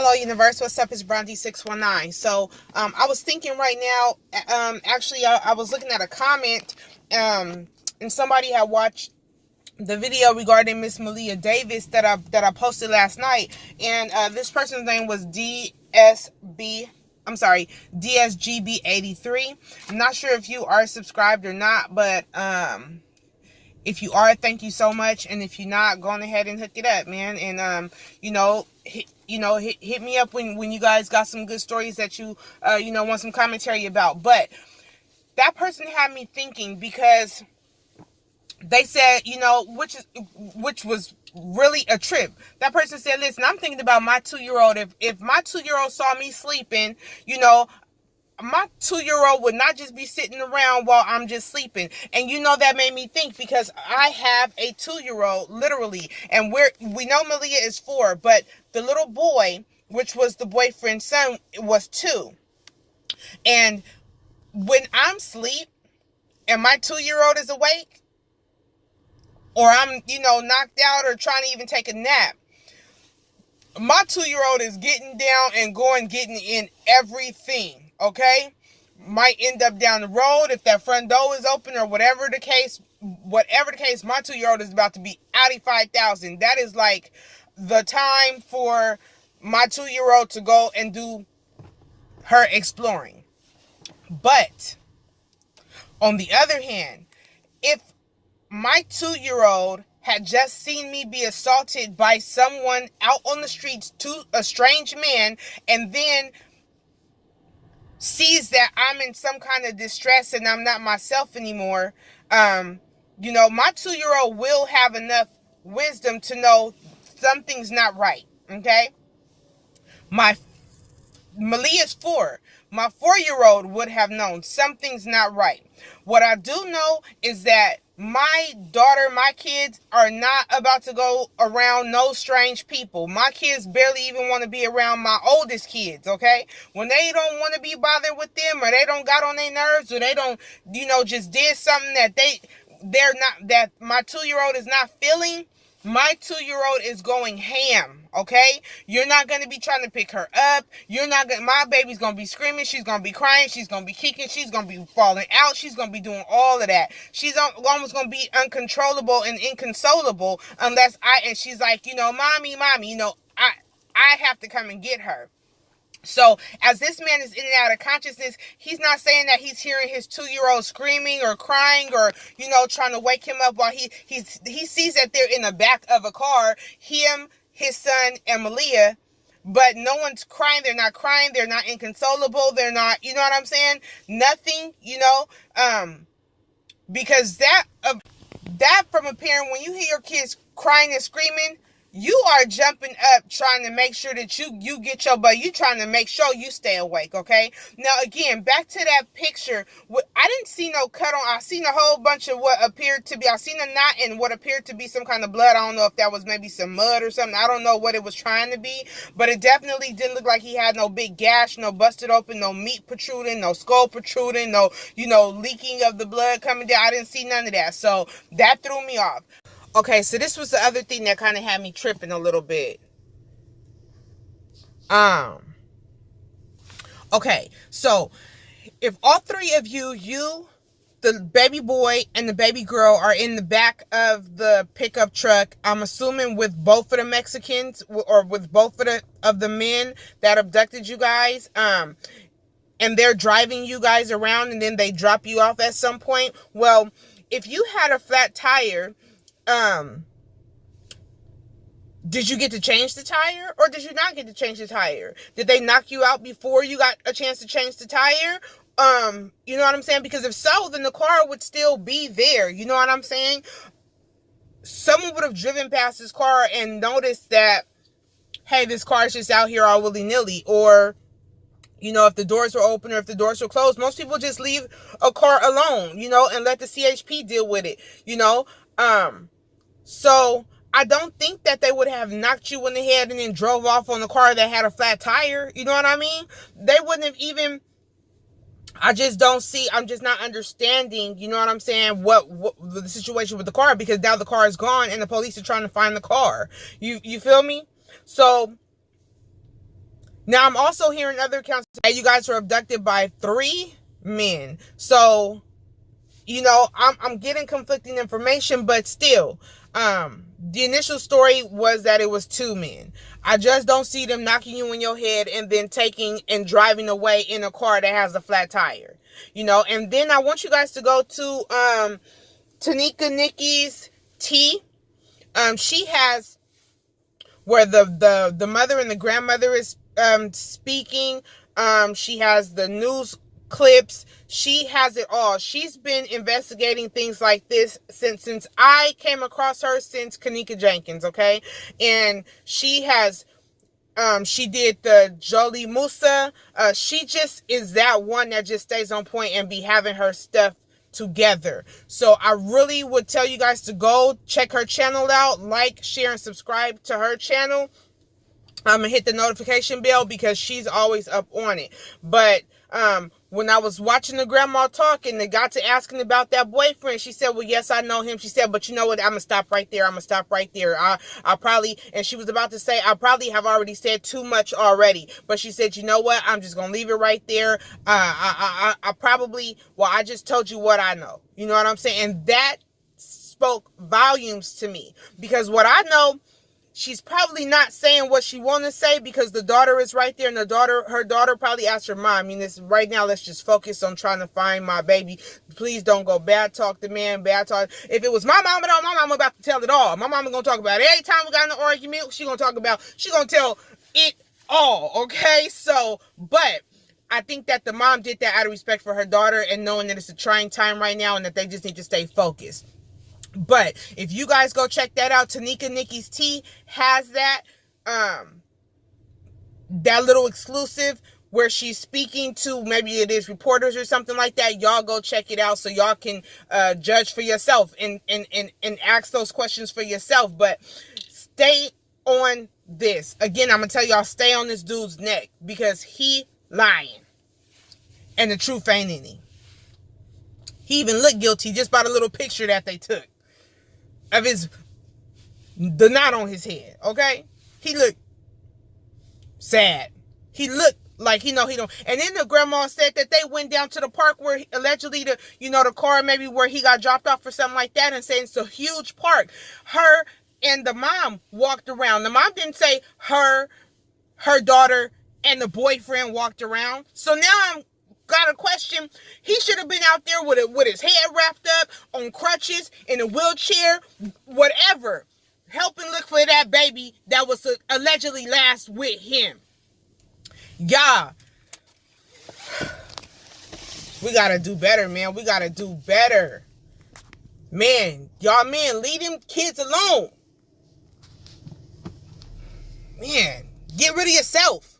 Hello, Universe. What's up? It's Bronte619. So, I was thinking right now, actually, I was looking at a comment, and somebody had watched the video regarding Miss Maleah Davis that I posted last night, and this person's name was DSGB83. I'm not sure if you are subscribed or not, but if you are, thank you so much. And if you're not, go on ahead and hook it up, man. And hit me up when you guys got some good stories that you want some commentary about. But that person had me thinking, because they said, which was really a trip. That person said, listen, I'm thinking about my 2-year-old. If my 2-year-old saw me sleeping, my 2-year-old would not just be sitting around while I'm just sleeping. And that made me think, because I have a 2-year-old, literally, and we know Maleah is 4, but the little boy, which was the boyfriend's son, was 2. And when I'm asleep and my 2-year-old is awake, or I'm, knocked out or trying to even take a nap, my 2-year-old is getting down and getting in everything. Okay, might end up down the road if that front door is open or whatever the case. My 2-year-old is about to be outie 5,000. That is like the time for my 2-year-old to go and do her exploring. But on the other hand, if my 2-year-old had just seen me be assaulted by someone out on the streets, to a strange man, and then sees that I'm in some kind of distress and I'm not myself anymore, my 2-year-old will have enough wisdom to know something's not right. Okay, Maleah's 4. My 4-year-old would have known something's not right. What I do know is that my daughter, my kids are not about to go around no strange people. My kids barely even want to be around my oldest kids, okay? When they don't want to be bothered with them, or they don't got on their nerves, or they don't, just did something that that my 2-year-old is not feeling, my 2-year-old is going ham, okay? You're not going to be trying to pick her up. My baby's going to be screaming. She's going to be crying. She's going to be kicking. She's going to be falling out. She's going to be doing all of that. She's almost going to be uncontrollable and inconsolable and she's like, mommy, I have to come and get her. So as this man is in and out of consciousness, he's not saying that he's hearing his 2-year-old screaming or crying or, trying to wake him up while he sees that they're in the back of a car, him, his son, and Maleah, but no one's crying. They're not crying. They're not inconsolable. They're not, you know what I'm saying? Nothing, because that from a parent, when you hear your kids crying and screaming, you are jumping up trying to make sure that you get your butt. You trying to make sure you stay awake, okay? Now, again, back to that picture. I didn't see no cut on. I seen a whole bunch of what appeared to be. I seen a knot and what appeared to be some kind of blood. I don't know if that was maybe some mud or something. I don't know what it was trying to be, but it definitely didn't look like he had no big gash, no busted open, no meat protruding, no skull protruding, no, leaking of the blood coming down. I didn't see none of that. So that threw me off. Okay, so this was the other thing that kind of had me tripping a little bit. Okay, so if all three of you, the baby boy and the baby girl, are in the back of the pickup truck, I'm assuming with both of the Mexicans, or with both of the men that abducted you guys, and they're driving you guys around, and then they drop you off at some point. Well, if you had a flat tire, did you get to change the tire, or did you not get to change the tire? Did they knock you out before you got a chance to change the tire? You know what I'm saying? Because if so, then the car would still be there. You know what I'm saying? Someone would have driven past this car and noticed that, hey, this car is just out here all willy-nilly. Or, if the doors were open or if the doors were closed, most people just leave a car alone, and let the CHP deal with it, So I don't think that they would have knocked you in the head and then drove off on a car that had a flat tire. You know what I mean? They wouldn't have even. I just don't see. I'm just not understanding. You know what I'm saying? What the situation with the car, because now the car is gone, and the police are trying to find the car. You feel me? So Now, I'm also hearing other accounts that you guys were abducted by 3 men. So, you know, I'm getting conflicting information, but still, the initial story was that it was 2 men. I just don't see them knocking you in your head and then taking and driving away in a car that has a flat tire. You know, and then I want you guys to go to Tanika Nikki's T. She has where the mother and the grandmother is speaking. She has the news clips. She has it all. She's been investigating things like this since I came across her, since Kanika Jenkins, okay? And she has she did the Jolie Musa. She just is that one that just stays on point and be having her stuff together. So I really would tell you guys to go check her channel out, like, share, and subscribe to her channel. I'm gonna hit the notification bell because she's always up on it. But when I was watching the grandma talk and they got to asking about that boyfriend, she said, well, yes, I know him. She said, but you know what? I'm gonna stop right there. I probably, and she was about to say, I probably have already said too much already. But she said, you know what? I'm just gonna leave it right there. I probably, well, I just told you what I know. You know what I'm saying? And that spoke volumes to me, because what I know, she's probably not saying what she want to say because the daughter is right there, and her daughter probably asked her mom, right now, let's just focus on trying to find my baby. Please don't go bad talk the man, bad talk. If it was my mama, though, my mama about to tell it all. My mama gonna talk about it. Every time we got in an argument, she gonna tell it all, okay? So, but I think that the mom did that out of respect for her daughter and knowing that it's a trying time right now and that they just need to stay focused. But if you guys go check that out, Tanika Nikki's Tea has that that little exclusive where she's speaking to, maybe it is reporters or something like that. Y'all go check it out so y'all can judge for yourself and ask those questions for yourself. But stay on this. Again, I'm gonna tell y'all, stay on this dude's neck because he lying and the truth ain't in him. He even looked guilty just by the little picture that they took of the knot on his head, okay? He looked sad. He looked like he don't. And then the grandma said that they went down to the park where allegedly the car maybe where he got dropped off or something like that, and saying it's a huge park. Her and the mom walked around. The mom didn't say her daughter and the boyfriend walked around. So now I'm got a question. He should have been out there with his head wrapped up, on crutches, in a wheelchair, whatever, helping look for that baby that was allegedly last with him. Yeah, we gotta do better, man. We gotta do better, man. Y'all, man, leave them kids alone, man. Get rid of yourself.